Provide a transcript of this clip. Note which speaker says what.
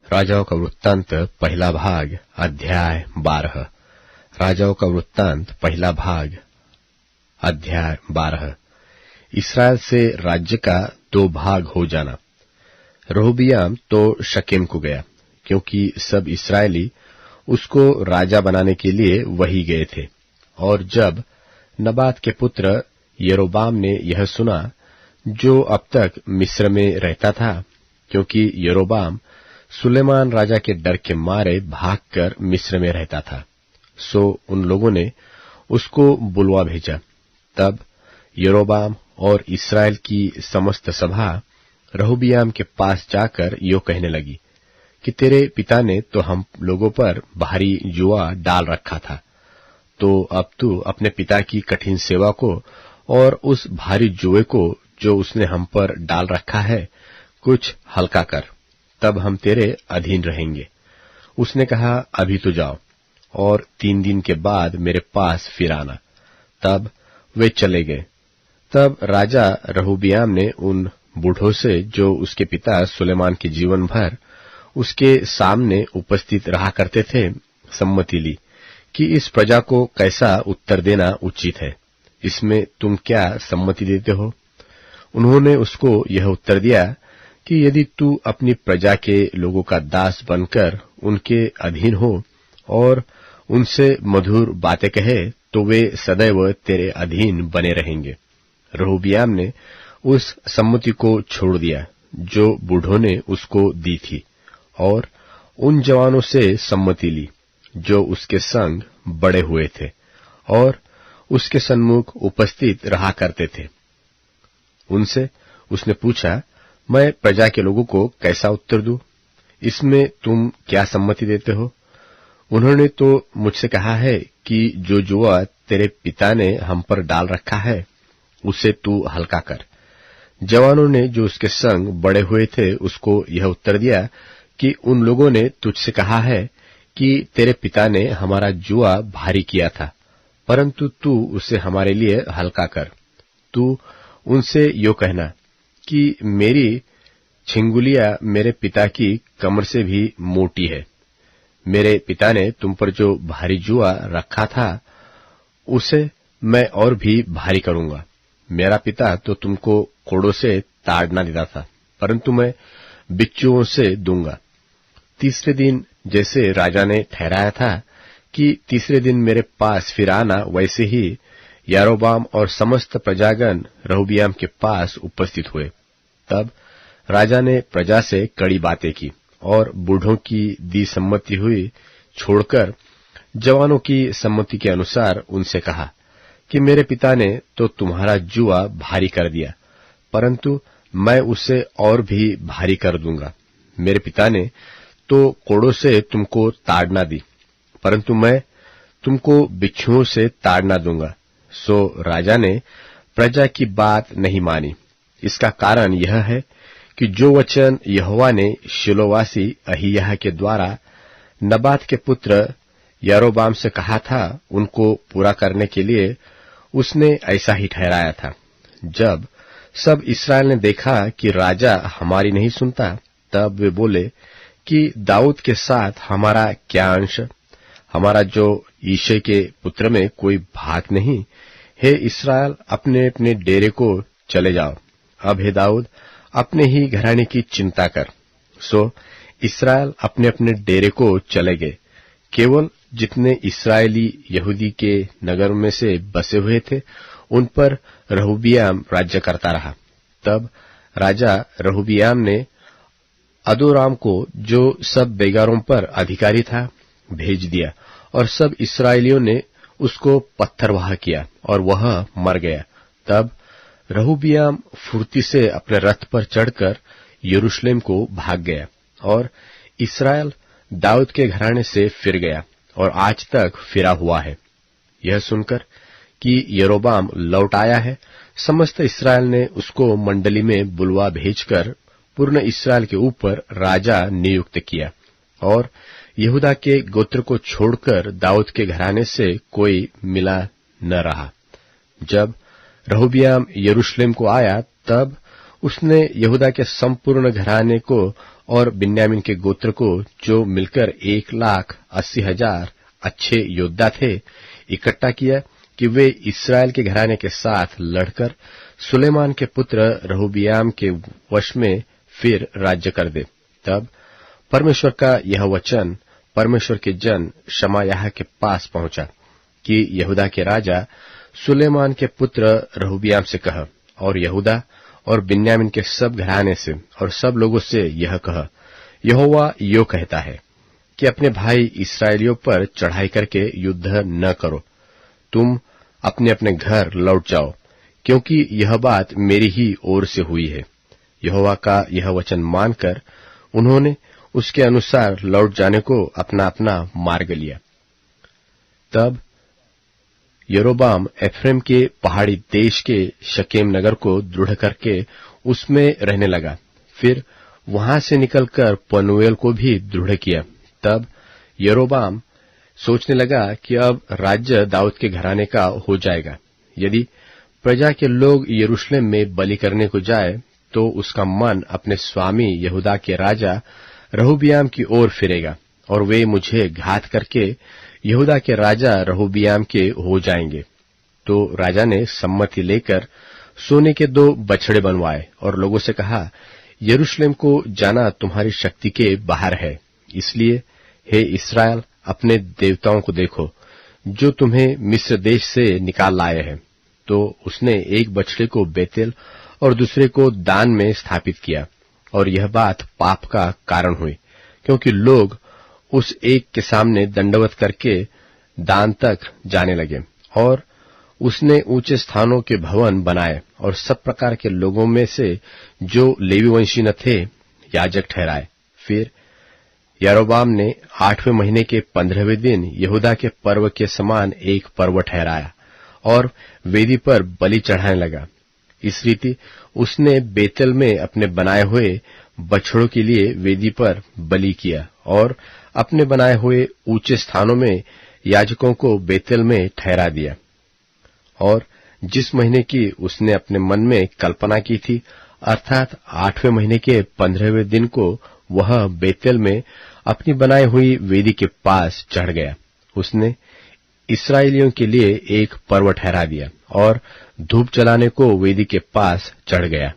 Speaker 1: राजाओं का वृत्तांत पहला भाग अध्याय 12। राजाओं का वृत्तांत पहला भाग अध्याय 12। इसराइल से राज्य का दो भाग हो जाना। रहोबियाम तो शकेम को गया, क्योंकि सब इस्राएली उसको राजा बनाने के लिए वही गए थे। और जब नबात के पुत्र यरोबाम ने यह सुना, जो अब तक मिस्र में रहता था, क्योंकि यरोबाम सुलेमान राजा के डर के मारे भागकर मिस्र में रहता था, सो उन लोगों ने उसको बुलवा भेजा। तब यरोबाम और इस्राएल की समस्त सभा रहोबियाम के पास जाकर यो कहने लगी कि तेरे पिता ने तो हम लोगों पर भारी जुआ डाल रखा था, तो अब तू अपने पिता की कठिन सेवा को और उस भारी जुए को जो उसने हम पर डाल रखा है कुछ हल्का कर, तब हम तेरे अधीन रहेंगे। उसने कहा, अभी तो जाओ और 3 दिन के बाद मेरे पास फिर आना। तब वे चले गए। तब राजा रहोबियाम ने उन बूढ़ों से, जो उसके पिता सुलेमान के जीवन भर उसके सामने उपस्थित रहा करते थे, सम्मति ली कि इस प्रजा को कैसा उत्तर देना उचित है। इसमें तुम क्या सम्मति देते हो? उन्होंने उसको यह उत्तर दिया कि यदि तू अपनी प्रजा के लोगों का दास बनकर उनके अधीन हो और उनसे मधुर बातें कहे, तो वे सदैव तेरे अधीन बने रहेंगे। रहोबियाम ने उस सम्मति को छोड़ दिया जो बूढ़ों ने उसको दी थी, और उन जवानों से सम्मति ली जो उसके संग बड़े हुए थे और उसके सन्मुख उपस्थित रहा करते थे। उनसे उसने पूछा, मैं प्रजा के लोगों को कैसा उत्तर दूं? इसमें तुम क्या सम्मति देते हो? उन्होंने तो मुझसे कहा है कि जो जुआ तेरे पिता ने हम पर डाल रखा है उसे तू हल्का कर। जवानों ने जो उसके संग बड़े हुए थे उसको यह उत्तर दिया कि उन लोगों ने तुझसे कहा है कि तेरे पिता ने हमारा जुआ भारी किया था, परंतु तू उसे हमारे लिए हल्का कर। तू उनसे यो कहना कि मेरी छिंगुलिया मेरे पिता की कमर से भी मोटी है। मेरे पिता ने तुम पर जो भारी जुआ रखा था उसे मैं और भी भारी करूंगा। मेरा पिता तो तुमको कोड़ों से ताड़ना देता था, परंतु मैं बिच्छुओं से दूंगा। तीसरे दिन जैसे राजा ने ठहराया था कि तीसरे दिन मेरे पास फिर आना, वैसे ही यारोबाम और समस्त प्रजागण रहोबियाम के पास उपस्थित हुए। तब राजा ने प्रजा से कड़ी बातें की और बूढ़ों की दी सम्मति हुई छोड़कर जवानों की सम्मति के अनुसार उनसे कहा कि मेरे पिता ने तो तुम्हारा जुआ भारी कर दिया, परंतु मैं उसे और भी भारी कर दूंगा। मेरे पिता ने तो कोड़ों से तुमको ताड़ना दी, परंतु मैं तुमको बिच्छुओं से ताड़ना दूंगा। सो राजा ने प्रजा की बात नहीं मानी। इसका कारण यह है कि जो वचन यहोवा ने शिलोवासी अहिय्याह के द्वारा नबात के पुत्र यारोबाम से कहा था, उनको पूरा करने के लिए उसने ऐसा ही ठहराया था। जब सब इस्राएल ने देखा कि राजा हमारी नहीं सुनता, तब वे बोले कि दाऊद के साथ हमारा क्या अंश? हमारा जो यिशै के पुत्र में कोई भाग नहीं। हे इस्राएल, अपने अपने डेरे को चले जाओ। अब हे दाऊद, अपने ही घराने की चिंता कर। सो इस्राएल अपने अपने डेरे को चले गए। केवल जितने इस्राएली यहूदी के नगर में से बसे हुए थे, उन पर रहोबियाम राज्य करता रहा। तब राजा रहोबियाम ने अदोराम को, जो सब बेगारों पर अधिकारी था, भेज दिया, और सब इस्राएलियों ने उसको पत्थरवाह किया और वह मर गया। तब रहोबियाम फुर्ती से अपने रथ पर चढ़कर यरूशलेम को भाग गया, और इस्राएल दाऊद के घराने से फिर गया और आज तक फिरा हुआ है। यह सुनकर कि यरोबाम लौट आया है, समस्त इस्राएल ने उसको मंडली में बुलवा भेजकर पूर्ण इस्राएल के ऊपर राजा नियुक्त किया, और यहूदा के गोत्र को छोड़कर दाऊद के घराने से कोई मिला न रहा। जब रहोबियाम यरूशलेम को आया, तब उसने यहूदा के संपूर्ण घराने को और बिन्यामीन के गोत्र को, जो मिलकर 1,80,000 अच्छे योद्धा थे, इकट्ठा किया कि वे इस्राएल के घराने के साथ लड़कर सुलेमान के पुत्र रहोबियाम के वश में फिर राज्य कर दे। तब परमेश्वर का यह वचन परमेश्वर के जन शमायाह के पास पहुंचा कि यहूदा के राजा सुलेमान के पुत्र रहोबियाम से कह, और यहूदा और बिन्यामीन के सब घराने से और सब लोगों से यह कह, यहोवा यो कहता है कि अपने भाई इस्राएलियों पर चढ़ाई करके युद्ध न करो, तुम अपने अपने घर लौट जाओ, क्योंकि यह बात मेरी ही ओर से हुई है। यहोवा का यह वचन मानकर उन्होंने उसके अनुसार लौट जाने को अपना अपना मार्ग लिया। तब यरोबाम एफ्रेम के पहाड़ी देश के शकेम नगर को दृढ़ करके उसमें रहने लगा। फिर वहां से निकलकर पनूएल को भी दृढ़ किया। तब यरोबाम सोचने लगा कि अब राज्य दाऊद के घराने का हो जाएगा। यदि प्रजा के लोग यरूशलेम में बलि करने को जाए तो उसका मन अपने स्वामी यहूदा के राजा रहोबियाम की ओर फिरेगा, और वे मुझे घात करके यहूदा के राजा रहोबियाम के हो जाएंगे। तो राजा ने सम्मति लेकर सोने के 2 बछड़े बनवाए और लोगों से कहा, यरूशलेम को जाना तुम्हारी शक्ति के बाहर है, इसलिए हे इस्राएल, अपने देवताओं को देखो जो तुम्हें मिस्र देश से निकाल लाए हैं। तो उसने एक बछड़े को बेतेल और दूसरे को दान में स्थापित किया, और यह बात पाप का कारण हुई, क्योंकि लोग उस एक के सामने दंडवत करके दान तक जाने लगे। और उसने ऊंचे स्थानों के भवन बनाए और सब प्रकार के लोगों में से जो लेवी वंशी न थे याजक ठहराए। फिर यारोबाम ने 8वें महीने के 15वें दिन यहूदा के पर्व के समान एक पर्व ठहराया और वेदी पर बलि चढ़ाने लगा। इस रीति उसने बेतेल में अपने बनाए हुए बछड़ों के लिए वेदी पर बलि किया, और अपने बनाए हुए ऊंचे स्थानों में याजकों को बेतेल में ठहरा दिया। और जिस महीने की उसने अपने मन में कल्पना की थी, अर्थात 8वें महीने के 15वें दिन को वह बेतेल में अपनी बनाई हुई वेदी के पास चढ़ गया। उसने इस्राएलियों के लिए एक पर्व ठहरा दिया और धूप जलाने को वेदी के पास चढ़ गया।